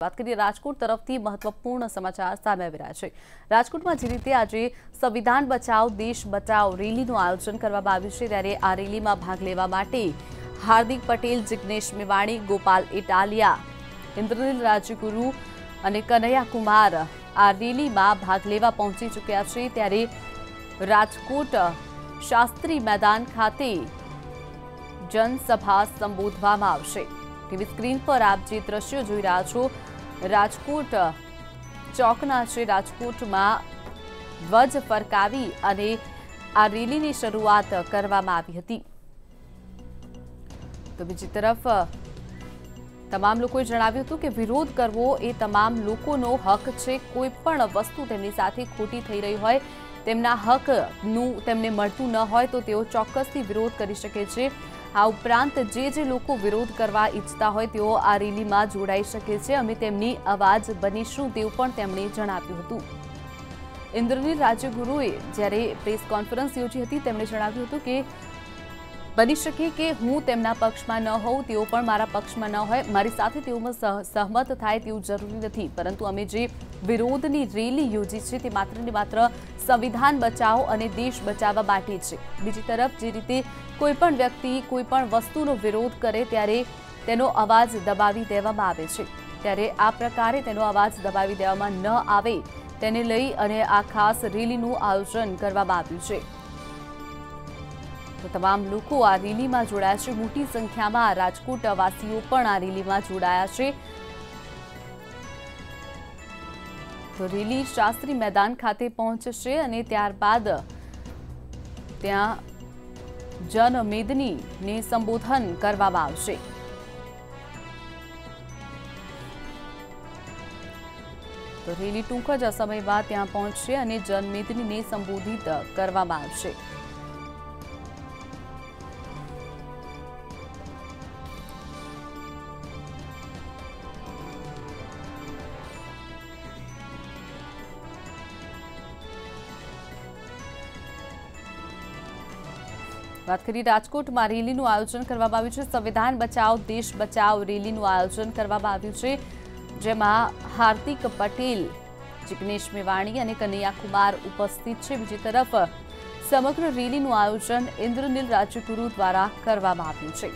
વાત કરીએ રાજકોટ તરફથી મહત્વપૂર્ણ સમાચાર સામે આવી રહ્યા છે। રાજકોટમાં જે રીતે આજે સંવિધાન બચાવ દેશ બચાવ રેલીનું આયોજન કરવામાં આવ્યું છે, ત્યારે આ રેલીમાં ભાગ લેવા માટે હાર્દિક પટેલ, જિગ્નેશ મેવાણી, ગોપાલ ઇટાલિયા, ઇન્દ્રનીલ રાજગુરુ અને કનૈયા કુમાર આ રેલીમાં ભાગ લેવા પહોંચી ચૂક્યા છે। ત્યારે રાજકોટ શાસ્ત્રી મેદાન ખાતે जनसभा संबोधवामां आवशे। टीवी स्क्रीन पर आप जे दृश्यो जोई रह्या छो, राजकोट चौकना छे। राजकोटमां ધ્વજ ફરકાવી અને આ રેલીની શરૂઆત કરવામાં આવી હતી। તો બીજી તરફ તમામ લોકોએ જણાવ્યું હતું કે વિરોધ કરવો એ તમામ લોકોનો હક છે। કોઈ પણ વસ્તુ તેમની સાથે ખોટી થઈ રહી હોય, તેમના હકનું તેમને મળતું ન હોય તો તેઓ ચોક્કસથી વિરોધ કરી શકે છે। આ ઉપરાંત જે લોકો વિરોધ કરવા ઈચ્છતા હોય તેઓ આ રેલીમાં જોડાઈ શકે છે। અમે તેમની અવાજ બનીશું તેવું પણ તેમણે જણાવ્યું હતું। ઇન્દ્રનીલ રાજગુરુએ જ્યારે પ્રેસ કોન્ફરન્સ યોજી હતી તેમણે જણાવ્યું હતું કે બની શકે કે હું તેમના પક્ષમાં ન હોઉં, તેઓ પણ મારા પક્ષમાં ન હોય, મારી સાથે તેઓમાં સહમત થાય તેવું જરૂરી નથી, પરંતુ અમે જે વિરોધની રેલી યોજી છે તે માત્ર ને માત્ર સંવિધાન બચાવો અને દેશ બચાવવા માટે છે। બીજી તરફ જે રીતે કોઈપણ વ્યક્તિ કોઈપણ વસ્તુનો વિરોધ કરે ત્યારે તેનો અવાજ દબાવી દેવામાં આવે છે, ત્યારે આ પ્રકારે તેનો અવાજ દબાવી દેવામાં ન આવે તેને લઈ અને આ ખાસ રેલીનું આયોજન કરવામાં આવ્યું છે। તો તમામ લોકો આ રેલીમાં જોડાયા છે। મોટી સંખ્યામાં રાજકોટ વાસીઓ પણ આ રેલીમાં જોડાયા છે। તો રેલી શાસ્ત્રી મેદાન ખાતે પહોંચશે અને ત્યારબાદ ત્યાં જનમેદનીને સંબોધન કરવામાં આવશે। તો રેલી ટૂંક જ સમય બાદ ત્યાં પહોંચશે અને જનમેદનીને સંબોધિત કરવામાં આવશે। વાત કરીએ રાજકોટમાં રેલીનું આયોજન કરવામાં આવ્યું છે। સંવિધાન બચાવ દેશ બચાવ રેલીનું આયોજન કરવામાં આવ્યું છે, જેમાં હાર્દિક પટેલ, જિગ્નેશ મેવાણી અને કનૈયા કુમાર ઉપસ્થિત છે। બીજી તરફ સમગ્ર રેલીનું આયોજન ઇન્દ્રનીલ રાજગુરુ દ્વારા કરવામાં આવ્યું છે।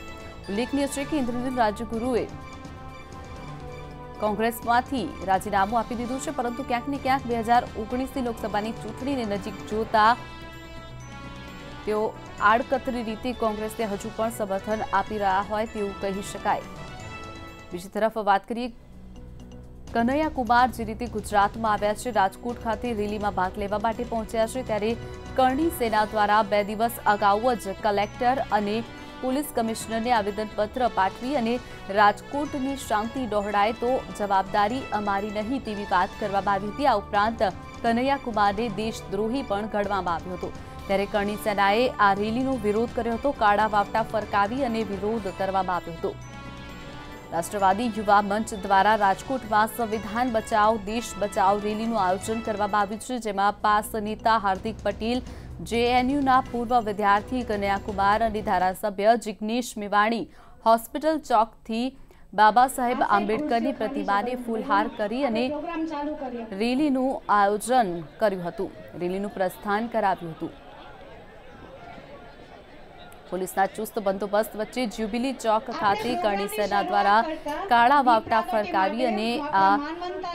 ઉલ્લેખનીય છે કે ઇન્દ્રનીલ રાજગુરુએ કોંગ્રેસમાંથી રાજીનામું આપી દીધું છે, પરંતુ ક્યાંક ને ક્યાંક 2019ની લોકસભાની ચૂંટણીને નજીક જોતા તેઓ આડકતરી રીતે કોંગ્રેસને હજુ પણ સમર્થન આપી રહ્યા હોય તેવું કહી શકાય। બીજી તરફ વાત કરીએ કનૈયા કુમાર જે રીતે ગુજરાતમાં આવ્યા છે, રાજકોટ ખાતે રેલીમાં ભાગ લેવા માટે પહોંચ્યા છે, ત્યારે કરણી સેના દ્વારા 2 દિવસ અગાઉ જ કલેક્ટર અને પોલીસ કમિશનરને આવેદનપત્ર પાઠવી અને રાજકોટની શાંતિ ડહોળાય તો જવાબદારી અમારી નહીં તેવી વાત કરવામાં આવી હતી। આ ઉપરાંત કનૈયા કુમારને દેશદ્રોહી પણ ગણવામાં આવ્યો હતો, ત્યારે કરણી સેનાએ આ રેલીનો વિરોધ કર્યો હતો। કાળા વાવટા ફરકાવી અને વિરોધ કરવામાં આવ્યો હતો। રાષ્ટ્રવાદી યુવા મંચ દ્વારા રાજકોટમાં સંવિધાન બચાવ દેશ બચાવ રેલીનું આયોજન કરવામાં આવ્યું છે, જેમાં પાસ નેતા હાર્દિક પટેલ, જેએનયુના પૂર્વ વિદ્યાર્થી કનૈયા કુમાર અને ધારાસભ્ય જિગ્નેશ મેવાણી હોસ્પિટલ ચોકથી બાબા સાહેબ આંબેડકરની પ્રતિમાને ફૂલહાર કરી અને રેલીનું આયોજન કર્યું હતું, રેલીનું પ્રસ્થાન કરાવ્યું હતું। પોલીસના ચુસ્ત બંદોબસ્ત વચ્ચે જ્યુબિલી ચોક ખાતે કરણી સેના દ્વારા કાળા વાવટા ફરકાવી અને આ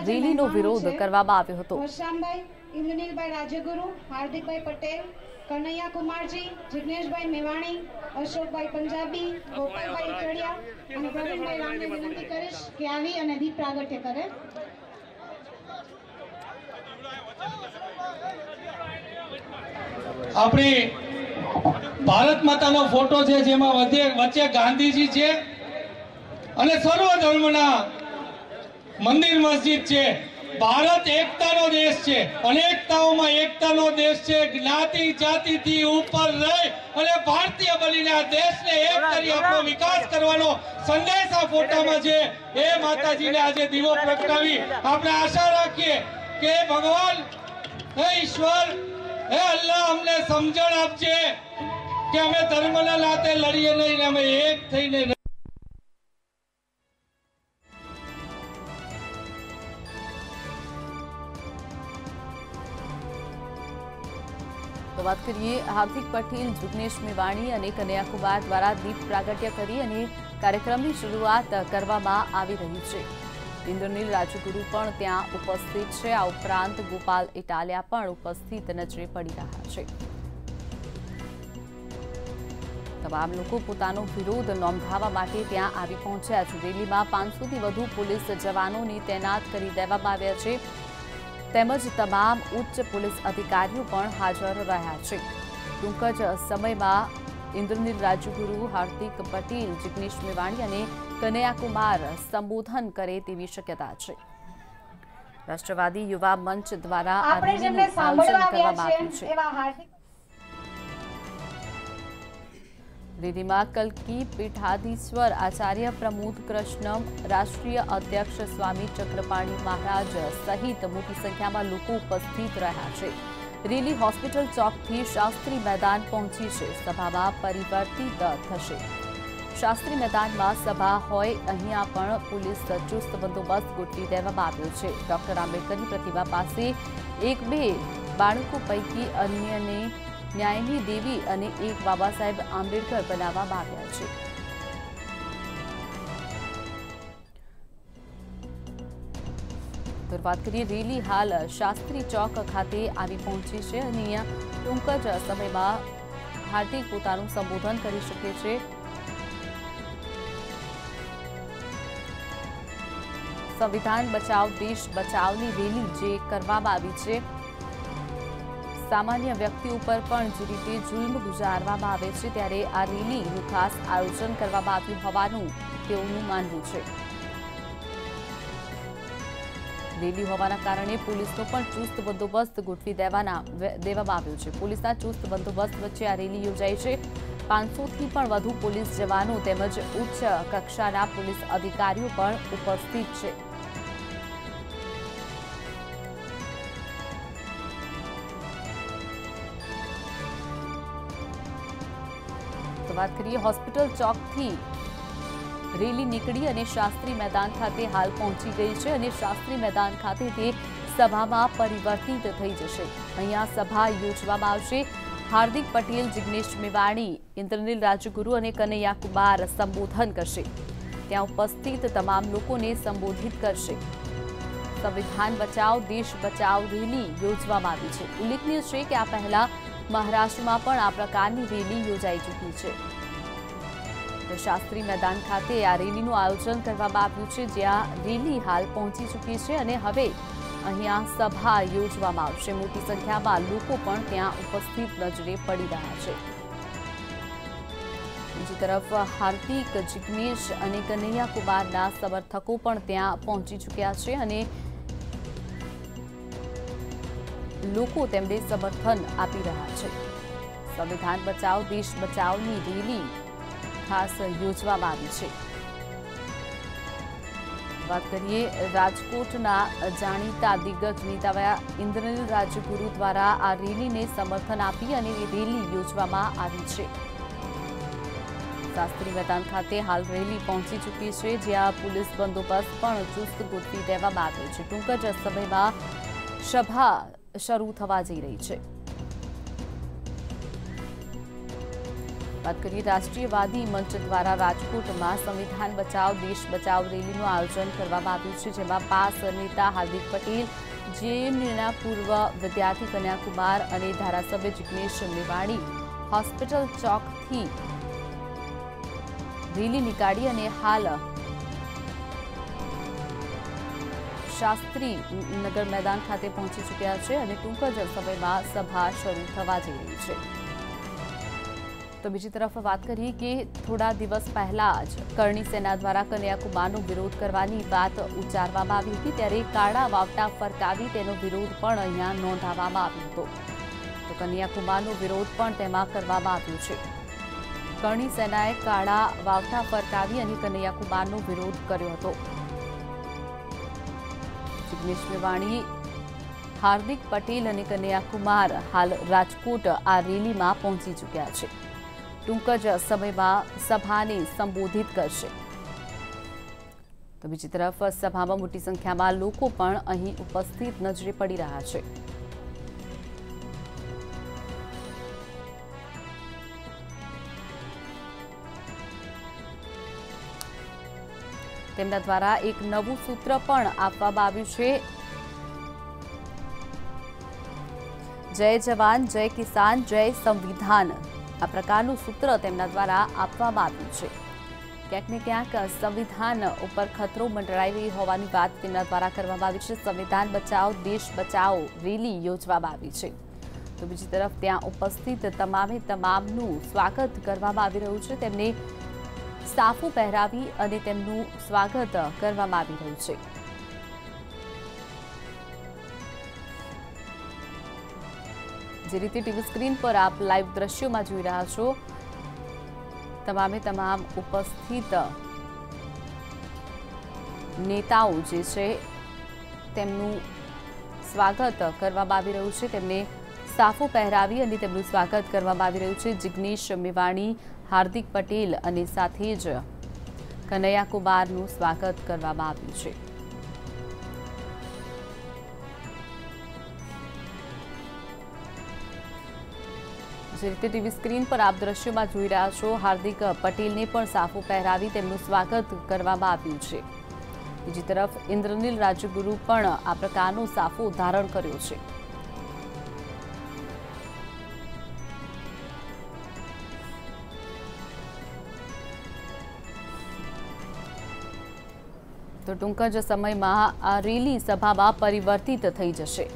રેલીનો વિરોધ કરવામાં આવ્યો હતો। ઇન્દ્રનીલભાઈ રાજગુરુ, હાર્દિકભાઈ પટેલ, કનૈયા કુમારજી, જિગ્નેશભાઈ મેવાણી, અશોકભાઈ પંજાબી, ગોપાલભાઈ ઇટડિયા અને પ્રવીણભાઈ રામને વિનંતી કરીશ કે આવી અને દીપ પ્રાગટ્ય કરે। આપણી ભારત માતાનો ફોટો છે, જેમાં વચ્ચે ગાંધીજી છે અને સર્વ ધર્મના મંદિર મસ્જિદ છે। ભારત એકતાનો દેશ છે, અનેકતાઓમાં એકતાનો દેશ છે। જ્ઞાતિ જાતિથી ઉપર રહી અને ભારતીય બનીને આ દેશને એક કરી આપણો વિકાસ કરવાનો સંદેશ આ ફોટામાં છે। એ માતાજીને આજે દીવો પ્રગટાવી આપણે આશા રાખીએ કે ભગવાન, હે ઈશ્વર, હે અલ્લાહ અમને સમજણ આપજે કે અમે ધર્મના નાતે લડીએ નહીં, અમે એક થઈને। તો વાત કરીએ હાર્દિક પટેલ, જિગ્નેશ મેવાણી અને કનૈયા કુમાર દ્વારા દીપ પ્રાગટ્ય કરી અને કાર્યક્રમની શરૂઆત કરવામાં આવી રહી છે. ઇન્દ્રનીલ રાજગુરુ પણ ત્યાં ઉપસ્થિત છે. આ ઉપરાંત ગોપાલ ઇટાલિયા પણ ઉપસ્થિત નજરે પડી રહ્યા છે. તમામ લોકો પોતાનો વિરોધ નોંધાવવા માટે ત્યાં આવી પહોંચ્યા છે. રેલીમાં 500થી વધુ પોલીસ જવાનોને તૈનાત કરી દેવામાં આવ્યા છે તેમજ તમામ ઉચ્ચ પોલીસ અધિકારીઓ પણ હાજર રહ્યા છે. ટૂંક જ સમયમાં ઇન્દ્રનીલ રાજગુરુ, હાર્દિક પટેલ, જિગ્નેશ મેવાણી અને કનૈયા કુમાર સંબોધન કરે તેવી શક્યતા છે. રાષ્ટ્રવાદી યુવા મંચ દ્વારા આ રેલીનું આયોજન કરવામાં આવ્યું છે. રેલીમાં કલ્કી પીઠાધીશ્વર આચાર્ય પ્રમોદ કૃષ્ણમ, રાષ્ટ્રીય અધ્યક્ષ સ્વામી ચક્રપાણી મહારાજ સહિત મોટી સંખ્યામાં લોકો ઉપસ્થિત રહ્યા છે. રેલી હોસ્પિટલ ચોકથી શાસ્ત્રી મેદાન પહોંચી છે. સભામાં પરિવર્તિત થશે. શાસ્ત્રી મેદાનમાં સભા હોય અહીંયા પણ પોલીસ ચુસ્ત બંદોબસ્ત ગોઠવી દેવામાં આવ્યો છે. ડોક્ટર આંબેડકરની પ્રતિમા પાસે 1-2 બાળકો પૈકી અન્યને ન્યાયની દેવી અને એક બાબા સાહેબ આંબેડકર બનાવવામાં આવ્યા છે. તો વાત કરીએ રેલી હાલ શાસ્ત્રી ચોક ખાતે આવી પહોંચી છે અને અહીંયા ટૂંક જ સમયમાં હાર્દિક પોતાનું સંબોધન કરી શકે છે. સંવિધાન બચાવ દેશ બચાવની રેલી જે કરવામાં આવી છે, સામાન્ય વ્યક્તિ ઉપર પણ જે રીતે જુલ્મ ગુજારવામાં આવે છે ત્યારે આ રેલીનું ખાસ આયોજન કરવામાં આવ્યું હોવાનું તેઓનું માનવું છે. રેલી હોવાના કારણે પોલીસનો પણ ચુસ્ત બંદોબસ્ત ગોઠવી દેવામાં આવ્યો છે. પોલીસના ચુસ્ત બંદોબસ્ત વચ્ચે આ રેલી યોજાઈ છે. 500થી પણ વધુ પોલીસ જવાનો તેમજ ઉચ્ચ કક્ષાના પોલીસ અધિકારીઓ પણ ઉપસ્થિત છે. વાત કરીએ હોસ્પિટલ ચોકથી રેલી નીકળી અને શાસ્ત્રી મેદાન ખાતે હાલ પહોંચી ગઈ છે અને શાસ્ત્રી મેદાન ખાતે તે સભામાં પરિવર્તિત થઈ જશે. અહીંયા સભા યોજવામાં આવશે. હાર્દિક પટેલ, જિગ્નેશ મેવાણી, ઇન્દ્રનીલ રાજગુરુ અને કનૈયા કુમાર સંબોધન કરશે. ત્યાં ઉપસ્થિત તમામ લોકોને સંબોધિત કરશે. સંવિધાન બચાવ દેશ બચાવ રેલી યોજવામાં આવી છે. ઉલ્લેખનીય છે કે આ પહેલા મહારાષ્ટ્રમાં પણ આ પ્રકારની રેલી યોજાઈ ચૂકી છે. તો શાસ્ત્રી મેદાન ખાતે આ રેલીનું આયોજન કરવામાં આવ્યું છે, જ્યાં રેલી હાલ પહોંચી ચૂકી છે અને હવે અહીંયા સભા યોજવામાં આવશે. મોટી સંખ્યામાં લોકો પણ ત્યાં ઉપસ્થિત નજરે પડી રહ્યા છે. બીજી તરફ હાર્દિક, જિગ્નેશ અને કનૈયા કુમારના સમર્થકો પણ ત્યાં પહોંચી ચૂક્યા છે અને લોકો તેમને સમર્થન આપી રહ્યા છે. સંવિધાન બચાવ દેશ બચાવની રેલી ખાસ યોજવામાં આવી છે. વાત કરીએ રાજકોટના જાણીતા દિગ્ગજ નેતા ઇન્દ્રનીલ રાજગુરુ દ્વારા આ રેલીને સમર્થન આપી અને રેલી યોજવામાં આવી છે. શાસ્ત્રી મેદાન ખાતે હાલ રેલી પહોંચી ચૂકી છે, જ્યાં પોલીસ બંદોબસ્ત પણ ચુસ્ત ગોઠવી દેવામાં આવ્યો છે. ટૂંક જ સમયમાં સભા શરૂ થવા જઈ રહી છે. વાત કરીએ રાષ્ટ્રીયવાદી મંચ દ્વારા રાજકોટમાં સંવિધાન બચાવ દેશ બચાવ રેલીનું આયોજન કરવામાં આવ્યું છે, જેમાં પાસ નેતા હાર્દિક પટેલ, જેએનયુના પૂર્વ વિદ્યાર્થી કનૈયા કુમાર અને ધારાસભ્ય જિગ્નેશ મેવાણી હોસ્પિટલ ચોકથી રેલી નીકાળી અને હાલ શાસ્ત્રી નગર મેદાન ખાતે પહોંચી ચૂક્યા છે અને ટૂંક જ સમયમાં સભા શરૂ થવા જઈ રહી છે. તો બીજી તરફ વાત કરીએ કે થોડા દિવસ પહેલા જ કરણી સેના દ્વારા કનૈયા કુમારનો વિરોધ કરવાની વાત ઉચ્ચારવામાં આવી હતી, ત્યારે કાળા વાવટા ફરકાવી તેનો વિરોધ પણ અહીંયા નોંધાવવામાં આવ્યો હતો. તો કનૈયા કુમારનો વિરોધ પણ તેમાં કરવામાં આવ્યો છે. કરણી સેનાએ કાળા વાવટા ફરકાવી અને કનૈયા કુમારનો વિરોધ કર્યો હતો. જિગ્નેશ મેવાણી, હાર્દિક પટેલ અને કનૈયા કુમાર હાલ રાજકોટ આ રેલીમાં પહોંચી ચૂક્યા છે. ટૂંક જ સમયમાં સભાને સંબોધિત કરશે. તો બીજી તરફ સભામાં મોટી સંખ્યામાં લોકો પણ અહીં ઉપસ્થિત નજરે પડી રહ્યા છે. તેમના દ્વારા એક નવું સૂત્ર પણ આપવામાં આવ્યું છે। જય જવાન, જય કિસાન, જય સંવિધાન, આ પ્રકારનું સૂત્ર તેમના દ્વારા આપવામાં આવ્યું છે। ક્યાંક ને ક્યાંક સંવિધાન ઉપર ખતરો મંડરાઈ રહી હોવાની વાત તેમના દ્વારા કરવામાં આવી છે। સંવિધાન બચાવો, દેશ બચાવો રેલી યોજવામાં આવી છે। તો બીજી તરફ ત્યાં ઉપસ્થિત તમામનું સ્વાગત કરવામાં આવી રહ્યું છે। તેમને સાફો પહેરાવી અને તેમનું સ્વાગત કરવામાં આવી રહ્યું છે। જે રીતે ટીવી સ્ક્રીન પર આપ લાઈવ દ્રશ્યોમાં જોઈ રહ્યા છો, તમામ ઉપસ્થિત નેતાઓ જે છે તેમનું સ્વાગત કરવામાં આવી રહ્યું છે। તેમને સાફો પહેરાવી અને તેમનું સ્વાગત કરવામાં આવી રહ્યું છે। જિગ્નેશ મેવાણી, હાર્દિક પટેલ અને સાથે જ કનૈયા કુમારનું સ્વાગત કરવામાં આવ્યું છે। જે રીતે ટીવી સ્ક્રીન પર આપ દ્રશ્યોમાં જોઈ રહ્યા છો, હાર્દિક પટેલને પણ સાફો પહેરાવી તેમનું સ્વાગત કરવામાં આવ્યું છે। બીજી તરફ ઇન્દ્રનીલ રાજગુરુ પણ આ પ્રકારનો સાફો ધારણ કર્યો છે। તો ટૂંક જ સમયમાં આ રેલી સભામાં પરિવર્તિત થઈ જશે।